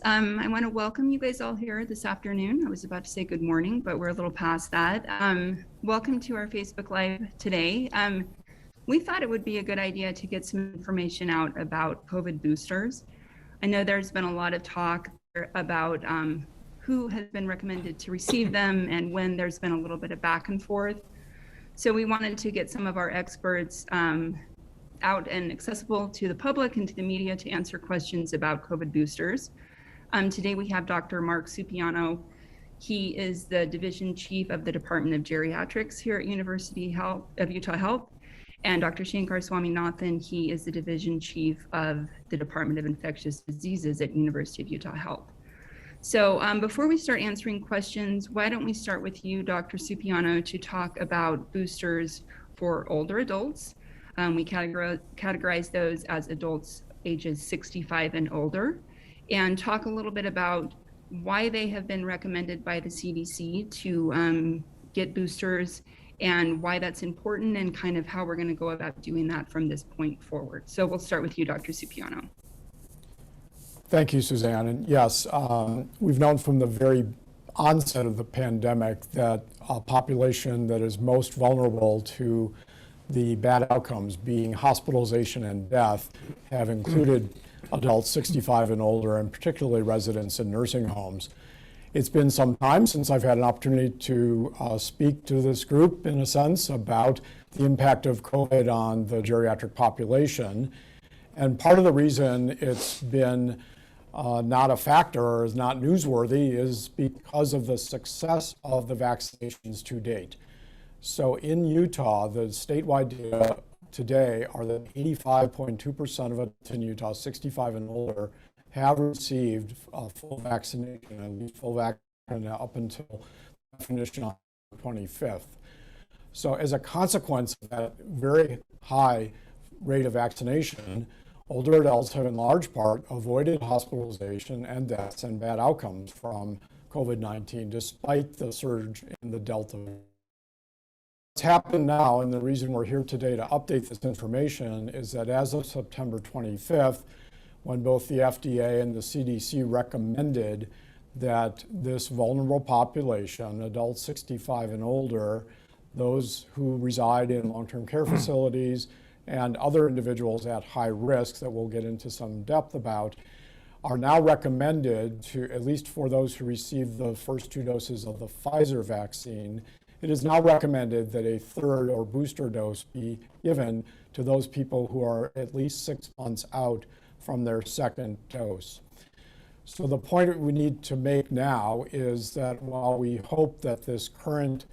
I want to welcome you guys all here this afternoon. I was about to say good morning, but we're a little past that. Welcome to our Facebook Live today. We thought it would be a good idea to get some information out about COVID boosters. I know there's been a lot of talk about who has been recommended to receive them and when there's been a little bit of back and forth. So we wanted to get some of our experts out and accessible to the public and to the media to answer questions about COVID boosters. Today we have Dr. Mark Supiano. He is the Division Chief of the Department of Geriatrics here at University of Utah Health. And Dr. Shankar Swaminathan, he is the Division Chief of the Department of Infectious Diseases at University of Utah Health. So before we start answering questions, why don't we start with you, Dr. Supiano, to talk about boosters for older adults. We categorize those as adults ages 65 and older, and talk a little bit about why they have been recommended by the CDC to get boosters and why that's important and kind of how we're going to go about doing that from this point forward. So we'll start with you, Dr. Supiano. Thank you, Suzanne. And yes, we've known from the very onset of the pandemic that a population that is most vulnerable to the bad outcomes, being hospitalization and death, have included adults 65 and older, and particularly residents in nursing homes. It's been some time since I've had an opportunity to speak to this group, in a sense, about the impact of COVID on the geriatric population. And part of the reason it's been not a factor or is not newsworthy is because of the success of the vaccinations to date. So in Utah, the statewide data today are that 85.2% of adults in Utah, 65 and older, have received full vaccination, at least full vaccination up until the definition on the 25th. So as a consequence of that very high rate of vaccination, older adults have in large part avoided hospitalization and deaths and bad outcomes from COVID-19, despite the surge in the Delta. What's happened now, and the reason we're here today to update this information, is that as of September 25th, when both the FDA and the CDC recommended that this vulnerable population, adults 65 and older, those who reside in long-term care facilities, and other individuals at high risk that we'll get into some depth about, are now recommended to, at least for those who received the first 2 doses of the Pfizer vaccine, it is now recommended that a third or booster dose be given to those people who are at least 6 months out from their second dose. So the point we need to make now is that while we hope that this current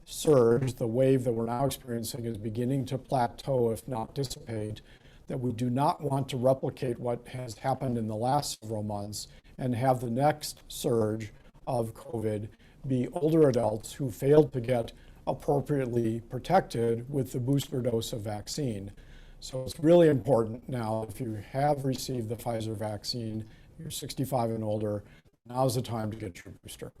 surge, the wave that we're now experiencing, is beginning to plateau, if not dissipate, that we do not want to replicate what has happened in the last several months and have the next surge of COVID be older adults who failed to get appropriately protected with the booster dose of vaccine. So it's really important now, if you have received the Pfizer vaccine, you're 65 and older, now's the time to get your booster.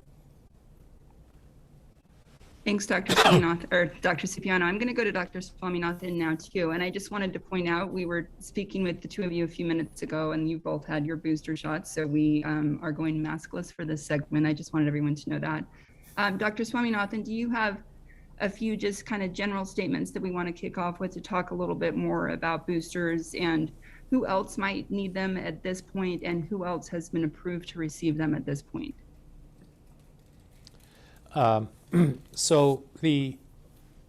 Thanks, Dr. Swaminathan, or Dr. Supiano. I'm going to go to Dr. Swaminathan now too. And I just wanted to point out, we were speaking with the two of you a few minutes ago, and you both had your booster shots. So we are going maskless for this segment. I just wanted everyone to know that. Dr. Swaminathan, do you have a few just kind of general statements that we want to kick off with to talk a little bit more about boosters and who else might need them at this point and who else has been approved to receive them at this point? So the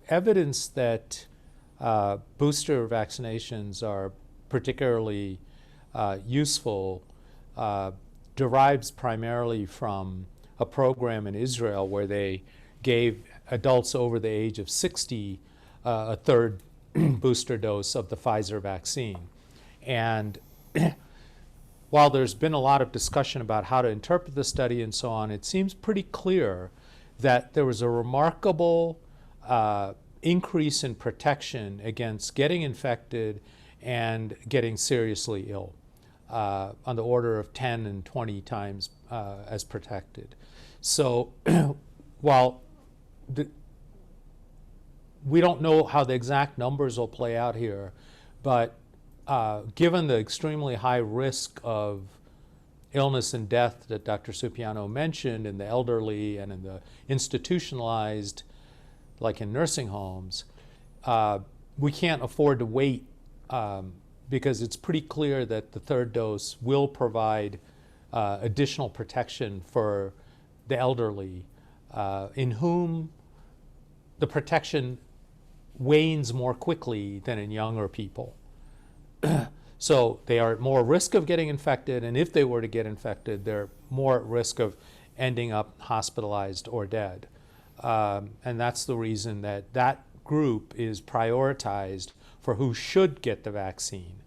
evidence that booster vaccinations are particularly useful derives primarily from a program in Israel where they gave adults over the age of 60 a third booster dose of the Pfizer vaccine. And while there's been a lot of discussion about how to interpret the study and so on, it seems pretty clear that there was a remarkable increase in protection against getting infected and getting seriously ill, on the order of 10 and 20 times as protected. So while we don't know how the exact numbers will play out here, but given the extremely high risk of illness and death that Dr. Supiano mentioned in the elderly and in the institutionalized, like in nursing homes, we can't afford to wait because it's pretty clear that the third dose will provide additional protection for the elderly, in whom the protection wanes more quickly than in younger people. So they are at more risk of getting infected, and if they were to get infected, they're more at risk of ending up hospitalized or dead. And that's the reason that that group is prioritized for who should get the vaccine.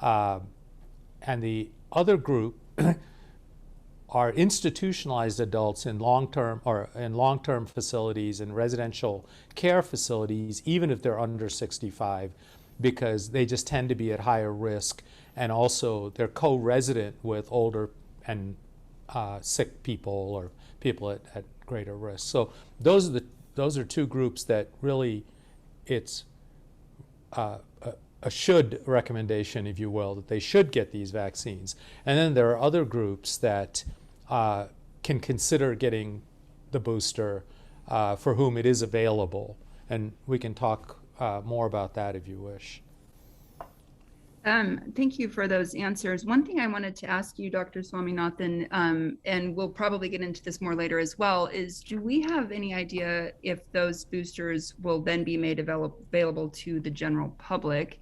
And the other group are institutionalized adults in long-term facilities and residential care facilities, even if they're under 65, because they just tend to be at higher risk, and also they're co-resident with older and sick people or people at greater risk. So those are two groups that really it's a should recommendation, if you will, that they should get these vaccines. And then there are other groups that can consider getting the booster for whom it is available. And we can talk more about that if you wish. Thank you for those answers. One thing I wanted to ask you, Dr. Swaminathan, and we'll probably get into this more later as well, is do we have any idea if those boosters will then be made available to the general public?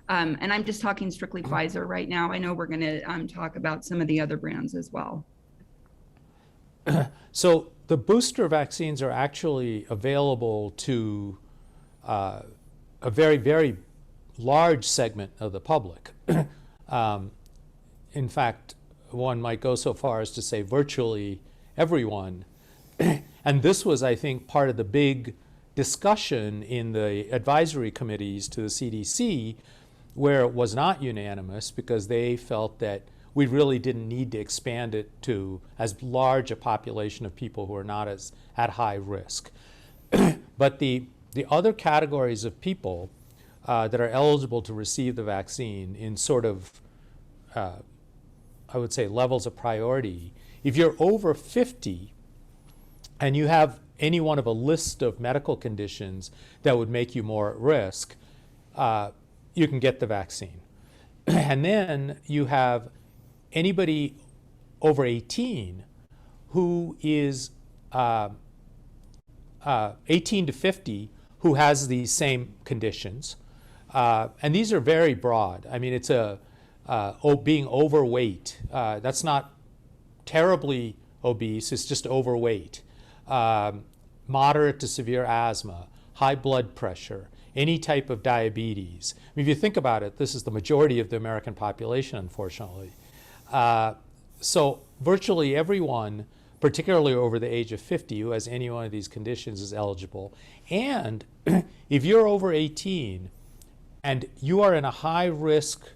And I'm just talking strictly Pfizer right now. I know we're going to talk about some of the other brands as well. So the booster vaccines are actually available to a very, very large segment of the public. In fact, one might go so far as to say virtually everyone. And this was, I think, part of the big discussion in the advisory committees to the CDC, where it was not unanimous because they felt that we really didn't need to expand it to as large a population of people who are not as at high risk. But the other categories of people that are eligible to receive the vaccine in sort of, I would say, levels of priority, if you're over 50 and you have any one of a list of medical conditions that would make you more at risk, you can get the vaccine. And then you have anybody over 18 who is 18 to 50 who has these same conditions. And these are very broad. I mean, it's being overweight. That's not terribly obese, it's just overweight. Moderate to severe asthma, high blood pressure, any type of diabetes. I mean, if you think about it, this is the majority of the American population, unfortunately. So virtually everyone, particularly over the age of 50, who has any one of these conditions is eligible. And if you're over 18 and you are in a high-risk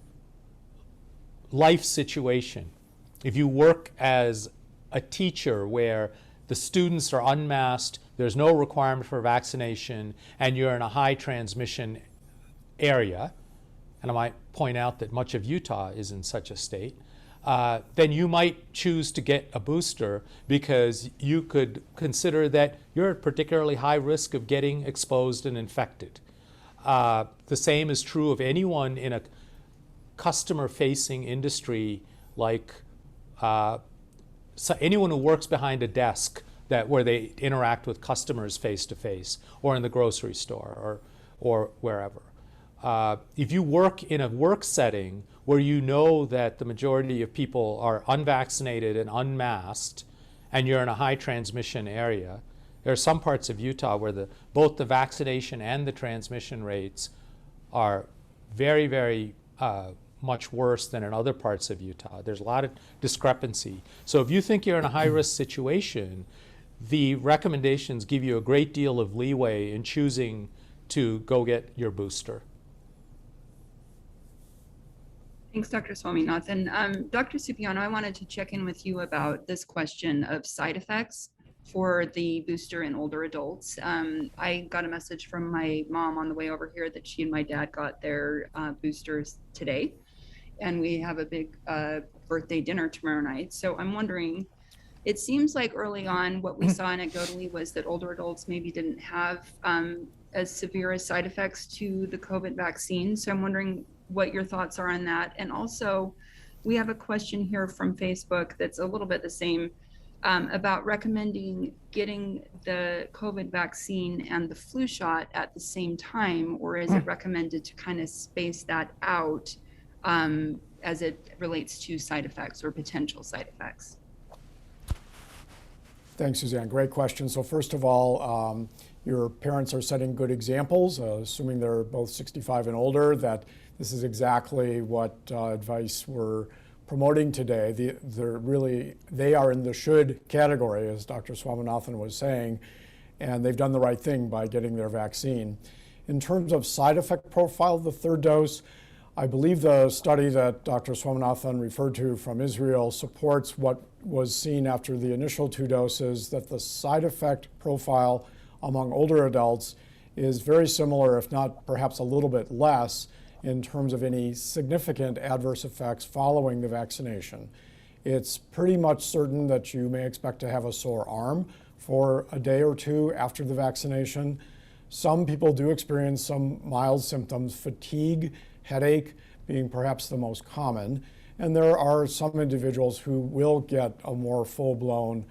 life situation, if you work as a teacher where the students are unmasked, there's no requirement for vaccination, and you're in a high transmission area, and I might point out that much of Utah is in such a state, then you might choose to get a booster because you could consider that you're at particularly high risk of getting exposed and infected. The same is true of anyone in a customer-facing industry like so anyone who works behind a desk where they interact with customers face-to-face, or in the grocery store or wherever. If you work in a work setting where you know that the majority of people are unvaccinated and unmasked, and you're in a high transmission area, there are some parts of Utah where both the vaccination and the transmission rates are very, very much worse than in other parts of Utah. There's a lot of discrepancy. So if you think you're in a high-risk situation, the recommendations give you a great deal of leeway in choosing to go get your booster. Thanks, Dr. Swaminathan. Dr. Supiano, I wanted to check in with you about this question of side effects for the booster in older adults. I got a message from my mom on the way over here that she and my dad got their boosters today. and we have a big birthday dinner tomorrow night. So I'm wondering, it seems like early on what we saw anecdotally was that older adults maybe didn't have as severe as side effects to the COVID vaccine. So I'm wondering what your thoughts are on that. And also, we have a question here from Facebook that's a little bit the same about recommending getting the COVID vaccine and the flu shot at the same time, or is it recommended to kind of space that out as it relates to side effects or potential side effects? Thanks, Suzanne. Great question. So first of all, your parents are setting good examples, assuming they're both 65 and older, that this is exactly what advice we're promoting today. They are in the should category, as Dr. Swaminathan was saying, and they've done the right thing by getting their vaccine. In terms of side effect profile of the third dose, I believe the study that Dr. Swaminathan referred to from Israel supports what was seen after the initial 2 doses, that the side effect profile among older adults is very similar, if not perhaps a little bit less, in terms of any significant adverse effects following the vaccination. It's pretty much certain that you may expect to have a sore arm for a day or 2 after the vaccination. Some people do experience some mild symptoms, fatigue, headache being perhaps the most common. And there are some individuals who will get a more full-blown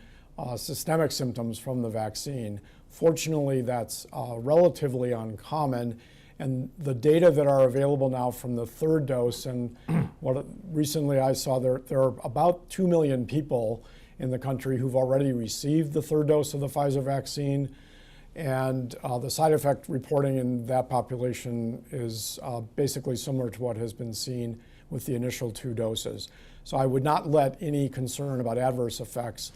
systemic symptoms from the vaccine. Fortunately, that's relatively uncommon. And the data that are available now from the third dose, and what recently I saw, there are about 2 million people in the country who've already received the third dose of the Pfizer vaccine. And the side effect reporting in that population is basically similar to what has been seen with the initial 2 doses. So I would not let any concern about adverse effects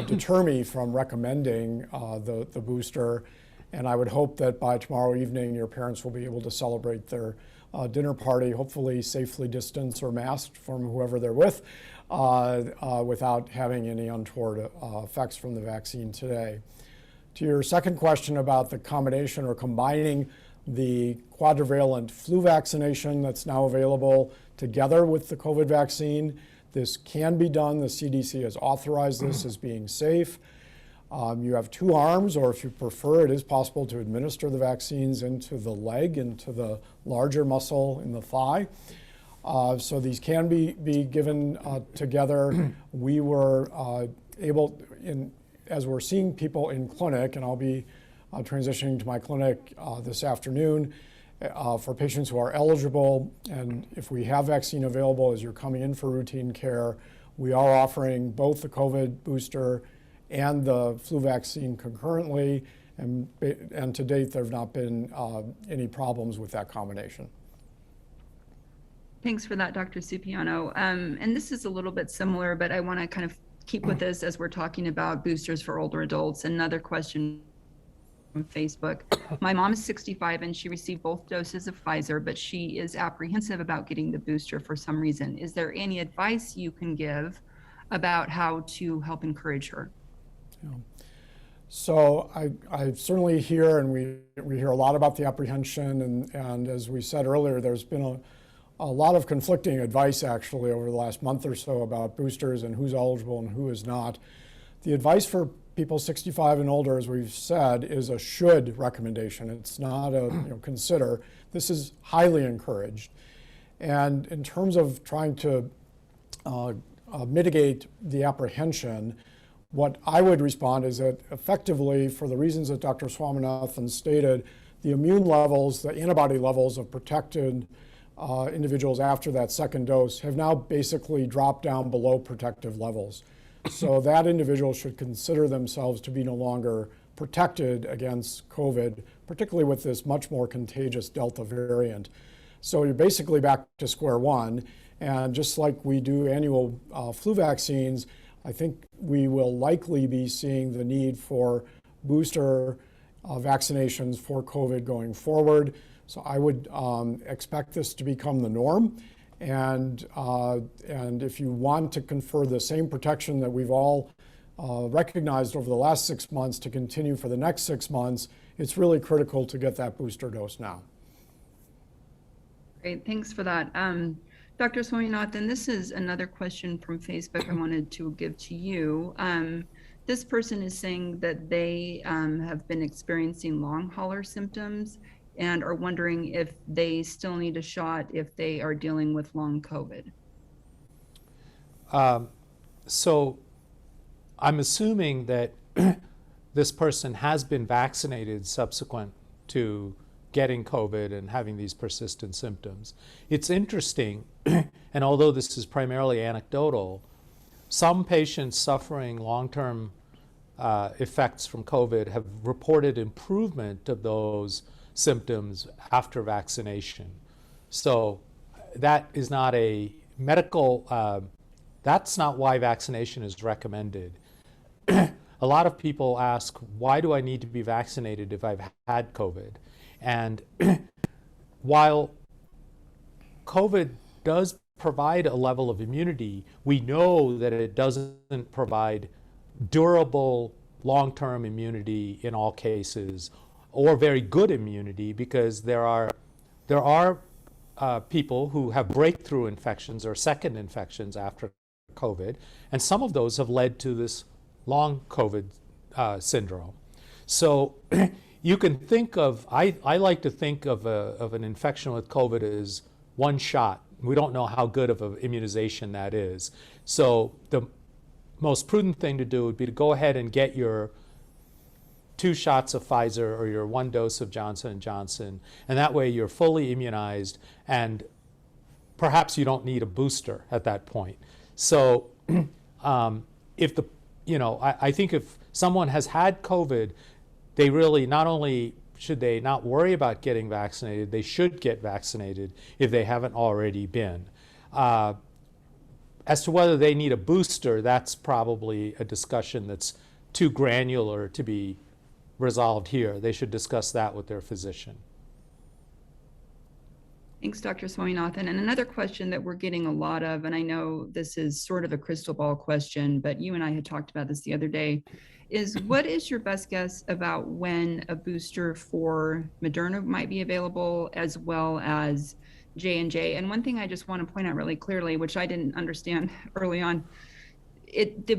deter me from recommending the booster. And I would hope that by tomorrow evening, your parents will be able to celebrate their dinner party, hopefully safely distanced or masked from whoever they're with, without having any untoward effects from the vaccine today. To your second question about the combination or combining the quadrivalent flu vaccination that's now available together with the COVID vaccine, this can be done. The CDC has authorized this as being safe. You have 2 arms, or if you prefer, it is possible to administer the vaccines into the leg, into the larger muscle in the thigh. So these can be given together. We were able, as we're seeing people in clinic, and I'll be transitioning to my clinic this afternoon for patients who are eligible, and if we have vaccine available as you're coming in for routine care, we are offering both the COVID booster and the flu vaccine concurrently, and to date there have not been any problems with that combination. Thanks for that, Dr. Supiano. And this is a little bit similar, but I want to kind of keep with this as we're talking about boosters for older adults. Another question from Facebook. My mom is 65 and she received both doses of Pfizer, but she is apprehensive about getting the booster for some reason. Is there any advice you can give about how to help encourage her? Yeah. So I certainly hear, and we hear a lot about the apprehension, and as we said earlier, there's been a lot of conflicting advice actually over the last month or so about boosters and who's eligible and who is not. The advice for people 65 and older, as we've said, is a should recommendation. It's not a consider. This is highly encouraged. And in terms of trying to mitigate the apprehension, what I would respond is that effectively, for the reasons that Dr. Swaminathan stated, the immune levels, the antibody levels of protected individuals after that second dose have now basically dropped down below protective levels. So that individual should consider themselves to be no longer protected against COVID, particularly with this much more contagious Delta variant. So you're basically back to square one. And just like we do annual flu vaccines, I think we will likely be seeing the need for booster vaccinations for COVID going forward. So I would expect this to become the norm. And if you want to confer the same protection that we've all recognized over the last 6 months to continue for the next 6 months, it's really critical to get that booster dose now. Great, thanks for that. Dr. Swaminathan, this is another question from Facebook I wanted to give to you. This person is saying that they have been experiencing long hauler symptoms and are wondering if they still need a shot if they are dealing with long COVID. So I'm assuming that this person has been vaccinated subsequent to getting COVID and having these persistent symptoms. It's interesting, and although this is primarily anecdotal, some patients suffering long-term effects from COVID have reported improvement of those symptoms after vaccination. So that is not a medical, that's not why vaccination is recommended. A lot of people ask, why do I need to be vaccinated if I've had COVID? And while COVID does provide a level of immunity, we know that it doesn't provide durable long-term immunity in all cases, or very good immunity, because there are people who have breakthrough infections or second infections after COVID, and some of those have led to this long COVID syndrome. So you can think of, I like to think of an infection with COVID as one shot. We don't know how good of an immunization that is. So the most prudent thing to do would be to go ahead and get your 2 shots of Pfizer or your 1 dose of Johnson & Johnson, and that way you're fully immunized, and perhaps you don't need a booster at that point. So if the, I think if someone has had COVID, they really not only should they not worry about getting vaccinated, they should get vaccinated if they haven't already been. As to whether they need a booster, that's probably a discussion that's too granular to be resolved here. They should discuss that with their physician. Thanks, Dr. Swaminathan. And another question that we're getting a lot of, and I know this is sort of a crystal ball question, but you and I had talked about this the other day, is what is your best guess about when a booster for Moderna might be available, as well as J&J? And one thing I just want to point out really clearly, which I didn't understand early on,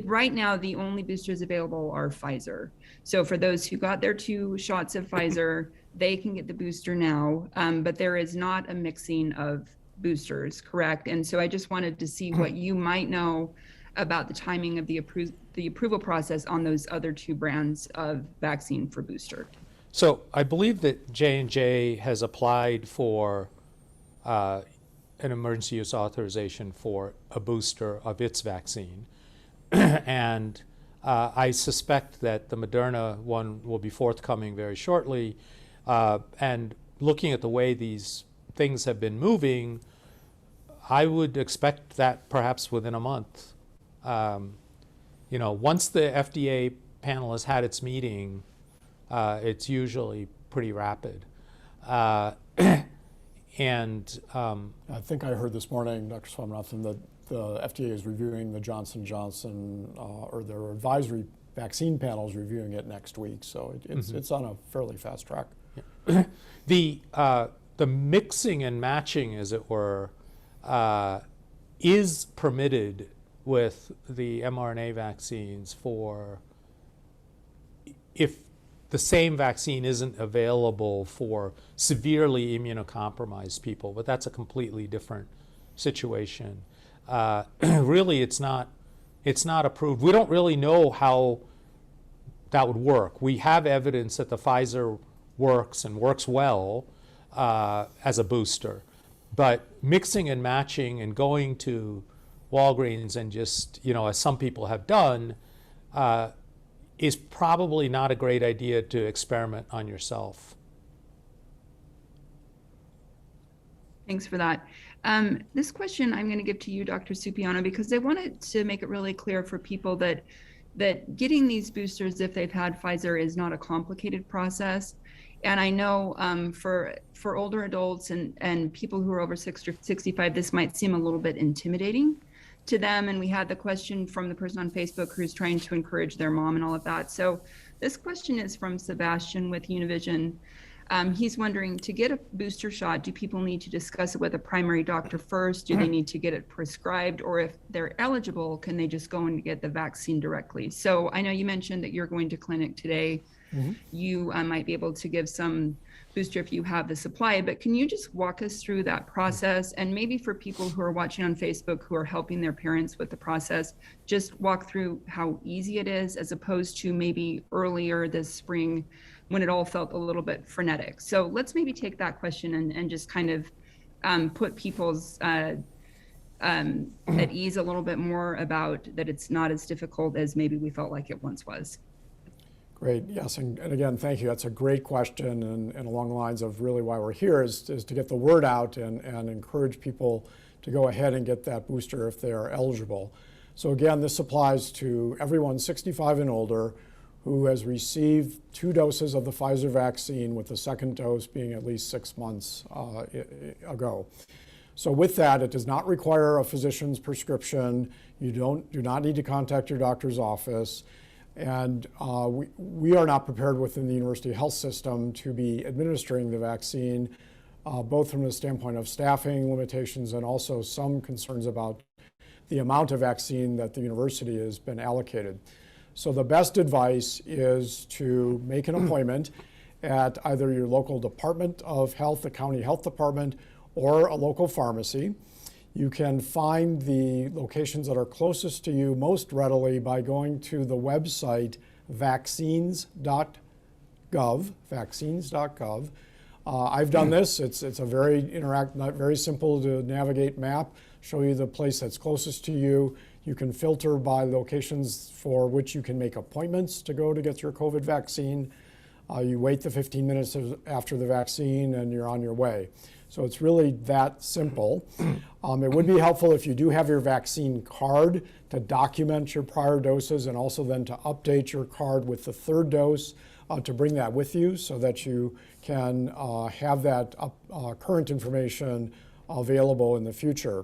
right now the only boosters available are Pfizer. So for those who got their 2 shots of Pfizer, they can get the booster now, but there is not a mixing of boosters, correct? And so I just wanted to see what you might know about the timing of the approval process on those other 2 brands of vaccine for booster. So I believe that J&J has applied for an emergency use authorization for a booster of its vaccine. And I suspect that the Moderna one will be forthcoming very shortly. And looking at the way these things have been moving, I would expect that perhaps within a month. Once the FDA panel has had its meeting, it's usually pretty rapid. And I think I heard this morning, Dr. Swaminathan, that the FDA is reviewing the Johnson & Johnson, or their advisory vaccine panel is reviewing it next week. So it's on a fairly fast track. The mixing and matching, as it were, is permitted with the mRNA vaccines for if the same vaccine isn't available for severely immunocompromised people, but that's a completely different situation. Really, it's not approved. We don't really know how that would work. We have evidence that the Pfizer works and works well as a booster, but mixing and matching and going to Walgreens and just, as some people have done, is probably not a great idea to experiment on yourself. Thanks for that. This question I'm going to give to you, Dr. Supiano, because I wanted to make it really clear for people that getting these boosters, if they've had Pfizer, is not a complicated process. And I know for older adults and people who are over 60 or 65, this might seem a little bit intimidating to them. And we had the question from the person on Facebook who's trying to encourage their mom and all of that. So this question is from Sebastian with Univision. He's wondering, to get a booster shot, do people need to discuss it with a primary doctor first? Do they need to get it prescribed? Or if they're eligible, can they just go and get the vaccine directly? So I know you mentioned that you're going to clinic today. You might be able to give some booster if you have the supply, but can you just walk us through that process? And maybe for people who are watching on Facebook who are helping their parents with the process, just walk through how easy it is as opposed to maybe earlier this spring when it all felt a little bit frenetic. So let's maybe take that question and just kind of put people's at ease a little bit more about that it's not as difficult as maybe we felt like it once was. Great, yes, and again, thank you. That's a great question, and along the lines of really why we're here is to get the word out and encourage people to go ahead and get that booster if they are eligible. So again, this applies to everyone 65 and older who has received 2 doses of the Pfizer vaccine, with the second dose being at least 6 months ago. So with that, it does not require a physician's prescription. You do not need to contact your doctor's office. And we are not prepared within the university health system to be administering the vaccine, both from the standpoint of staffing limitations and also some concerns about the amount of vaccine that the university has been allocated. So the best advice is to make an appointment at either your local Department of Health, the county health department, or a local pharmacy. You can find the locations that are closest to you most readily by going to the website vaccines.gov. I've done this. It's a very very simple to navigate map, show you the place that's closest to you. You can filter by locations for which you can make appointments to go to get your COVID vaccine. You wait the 15 minutes after the vaccine and you're on your way. So it's really that simple. It would be helpful if you do have your vaccine card to document your prior doses, and also then to update your card with the 3rd dose to bring that with you so that you can have that current information available in the future.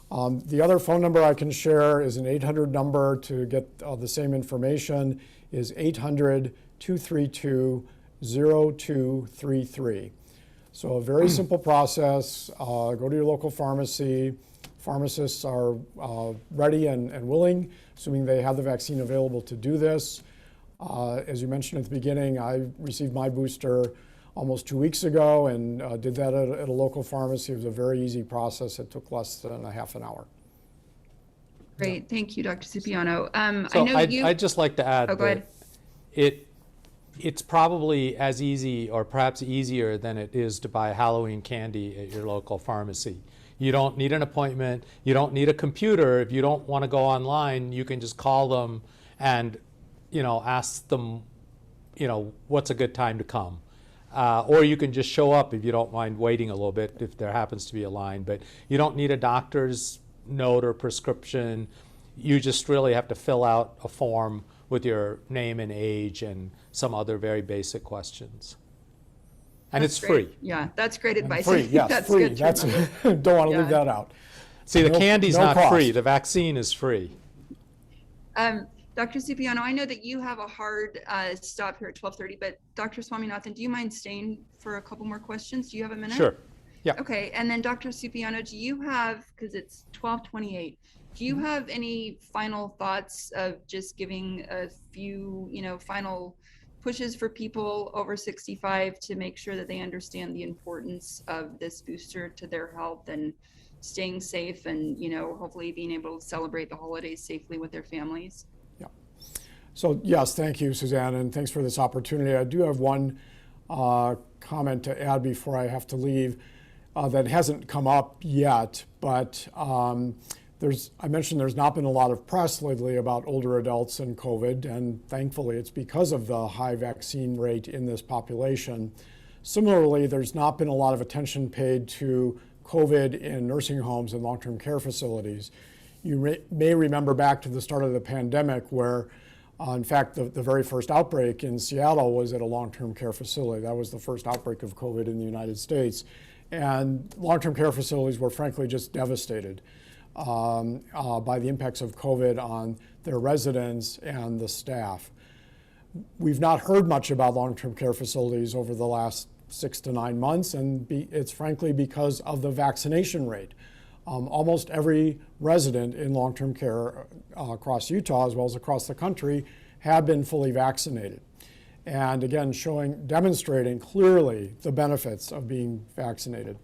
The other phone number I can share is an 800 number to get the same information, is 800-232-0233. So a very simple process. Go to your local pharmacy. Pharmacists are ready and willing, assuming they have the vaccine available to do this. As you mentioned at the beginning, I received my booster almost 2 weeks ago and did that at a local pharmacy. It was a very easy process. It took less than a half an hour. Great, thank you, Dr. Cipriano. So I know I'd just like to add go ahead. It's probably as easy, or perhaps easier, than it is to buy Halloween candy at your local pharmacy. You don't need an appointment. You don't need a computer. If you don't want to go online, you can just call them and, ask them, what's a good time to come. Or you can just show up if you don't mind waiting a little bit if there happens to be a line. But you don't need a doctor's note or prescription. You just really have to fill out a form with your name and age and some other very basic questions. And That's it's great. free. Yeah, that's great advice. Free, yes, That's free. good to remember. Don't want to leave Yeah. that out. See, the candy's no not cost. free. The vaccine is free. Dr. Cipriano, I know that you have a hard stop here at 12:30, but Dr. Swaminathan, do you mind staying for a couple more questions? Do you have a minute? Sure. Yeah. Okay, and then Dr. Cipriano, do you have, because it's 12:28, do you have any final thoughts of just giving a few, final pushes for people over 65 to make sure that they understand the importance of this booster to their health and staying safe and, hopefully being able to celebrate the holidays safely with their families? Yeah. So yes, thank you, Suzanne, and thanks for this opportunity. I do have one comment to add before I have to leave that hasn't come up yet, but I mentioned there's not been a lot of press lately about older adults and COVID, and thankfully it's because of the high vaccine rate in this population. Similarly, there's not been a lot of attention paid to COVID in nursing homes and long-term care facilities. You may remember back to the start of the pandemic where, in fact, the very first outbreak in Seattle was at a long-term care facility. That was the first outbreak of COVID in the United States. And long-term care facilities were frankly just devastated by the impacts of COVID on their residents and the staff. We've not heard much about long-term care facilities over the last 6 to 9 months, and it's frankly because of the vaccination rate. Almost every resident in long-term care across Utah, as well as across the country, have been fully vaccinated. And again, demonstrating clearly the benefits of being vaccinated.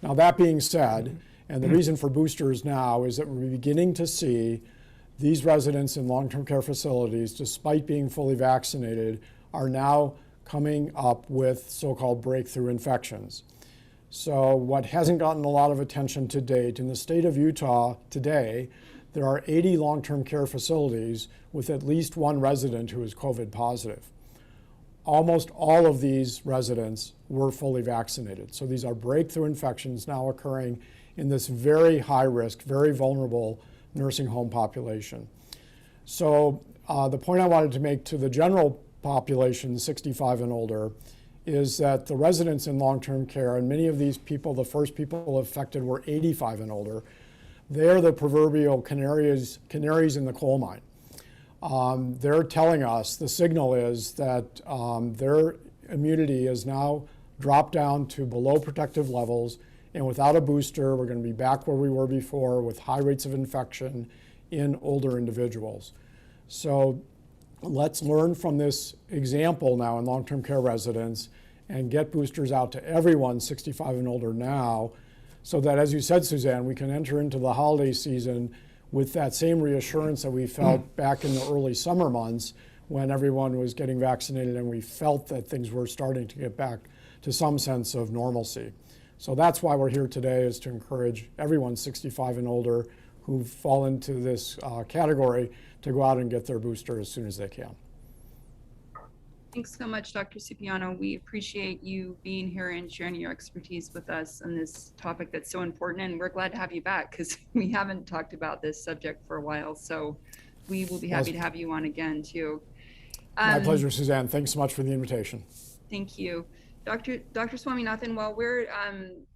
Now, that being said, and the reason for boosters now is that we're beginning to see these residents in long-term care facilities, despite being fully vaccinated, are now coming up with so-called breakthrough infections. So what hasn't gotten a lot of attention to date, in the state of Utah today, there are 80 long-term care facilities with at least one resident who is COVID positive. Almost all of these residents were fully vaccinated. So these are breakthrough infections now occurring in this very high risk, very vulnerable nursing home population. So the point I wanted to make to the general population, 65 and older, is that the residents in long-term care, and many of these people, the first people affected were 85 and older, they're the proverbial canaries in the coal mine. They're telling us, the signal is that their immunity is now dropped down to below protective levels, and without a booster, we're going to be back where we were before with high rates of infection in older individuals. So let's learn from this example now in long-term care residents and get boosters out to everyone 65 and older now, so that, as you said, Suzanne, we can enter into the holiday season with that same reassurance that we felt back in the early summer months when everyone was getting vaccinated and we felt that things were starting to get back to some sense of normalcy. So that's why we're here today, is to encourage everyone 65 and older who fall into this category to go out and get their booster as soon as they can. Thanks so much, Dr. Cipriano. We appreciate you being here and sharing your expertise with us on this topic that's so important, and we're glad to have you back because we haven't talked about this subject for a while, so we will be happy to have you on again too. My pleasure, Suzanne. Thanks so much for the invitation. Thank you. Dr. Swaminathan, while we're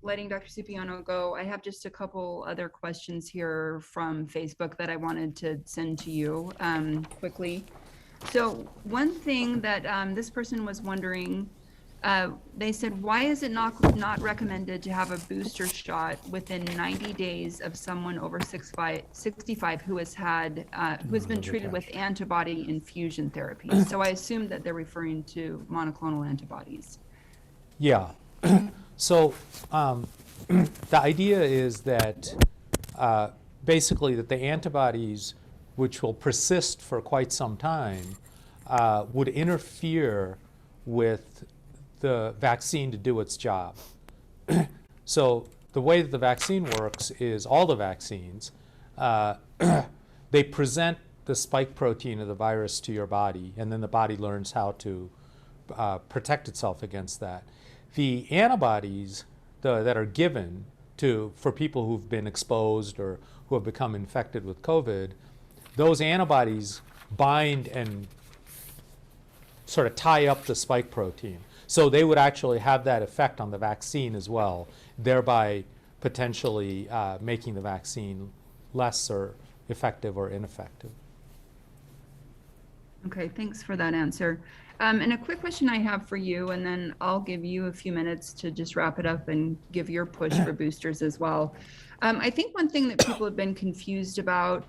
letting Dr. Cipriano go, I have just a couple other questions here from Facebook that I wanted to send to you quickly. So one thing that this person was wondering, they said, why is it not recommended to have a booster shot within 90 days of someone over 65 who has been treated with antibody infusion therapy? So I assume that they're referring to monoclonal antibodies. Yeah. So the idea is that basically that the antibodies, which will persist for quite some time, would interfere with the vaccine to do its job. So the way that the vaccine works is all the vaccines, they present the spike protein of the virus to your body, and then the body learns how to protect itself against that. The antibodies that are given for people who've been exposed or who have become infected with COVID, those antibodies bind and sort of tie up the spike protein. So they would actually have that effect on the vaccine as well, thereby potentially making the vaccine less or effective or ineffective. Okay, thanks for that answer. And a quick question I have for you, and then I'll give you a few minutes to just wrap it up and give your push for boosters as well. I think one thing that people have been confused about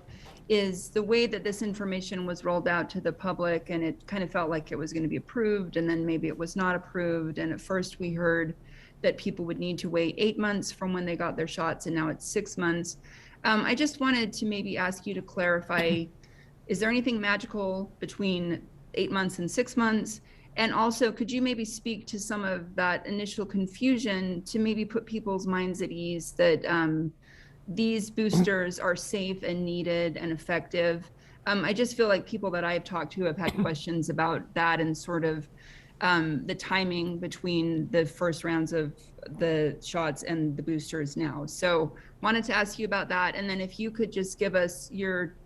is the way that this information was rolled out to the public, and it kind of felt like it was going to be approved, and then maybe it was not approved. And at first we heard that people would need to wait 8 months from when they got their shots, and now it's 6 months. I just wanted to maybe ask you to clarify, is there anything magical between 8 months and 6 months? And also, could you maybe speak to some of that initial confusion to maybe put people's minds at ease that these boosters are safe and needed and effective? I just feel like people that I've talked to have had questions about that and sort of the timing between the first rounds of the shots and the boosters now. So wanted to ask you about that. And then if you could just give us your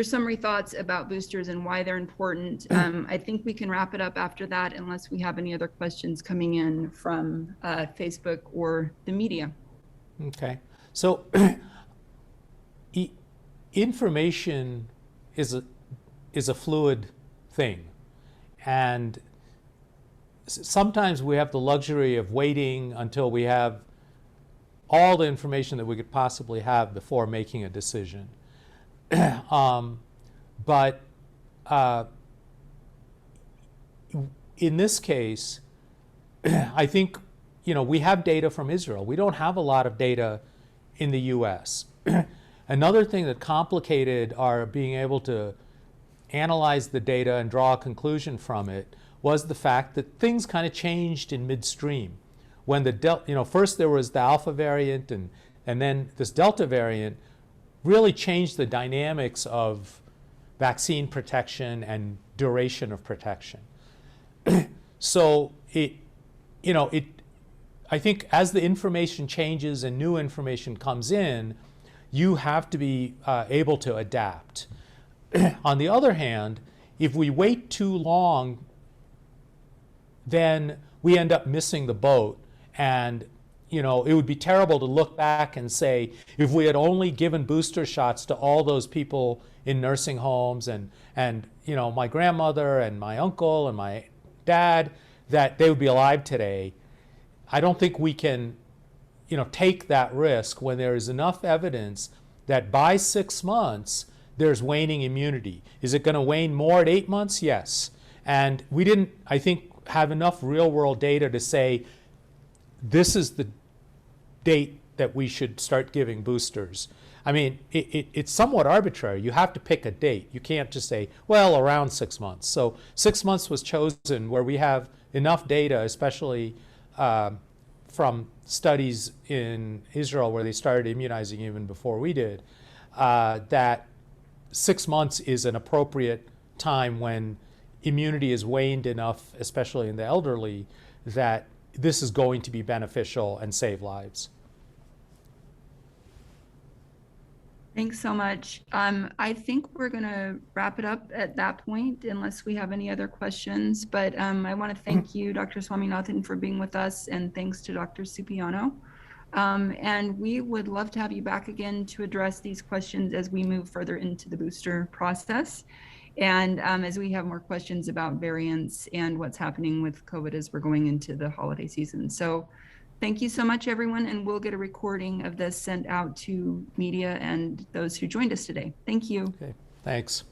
summary thoughts about boosters and why they're important. I think we can wrap it up after that unless we have any other questions coming in from Facebook or the media. Okay. So information is a fluid thing. And sometimes we have the luxury of waiting until we have all the information that we could possibly have before making a decision. But in this case, I think, we have data from Israel. We don't have a lot of data in the US. Another thing that complicated our being able to analyze the data and draw a conclusion from it was the fact that things kind of changed in midstream. When first there was the Alpha variant, and then this Delta variant really changed the dynamics of vaccine protection and duration of protection. So I think as the information changes and new information comes in, you have to be able to adapt. On the other hand, if we wait too long, then we end up missing the boat. And it would be terrible to look back and say, if we had only given booster shots to all those people in nursing homes and my grandmother and my uncle and my dad, that they would be alive today. I don't think we can take that risk when there is enough evidence that by 6 months there's waning immunity. Is it going to wane more at 8 months? Yes. And we didn't, I think, have enough real world data to say this is the date that we should start giving boosters. I mean, it's somewhat arbitrary. You have to pick a date. You can't just say, well, around 6 months. So 6 months was chosen where we have enough data, especially from studies in Israel where they started immunizing even before we did, that 6 months is an appropriate time when immunity is waned enough, especially in the elderly, that this is going to be beneficial and save lives. Thanks so much. I think we're going to wrap it up at that point, unless we have any other questions. But I want to thank you, Dr. Swaminathan, for being with us, and thanks to Dr. Supiano. And we would love to have you back again to address these questions as we move further into the booster process. And as we have more questions about variants and what's happening with COVID as we're going into the holiday season. So thank you so much, everyone. And we'll get a recording of this sent out to media and those who joined us today. Thank you. Okay, thanks.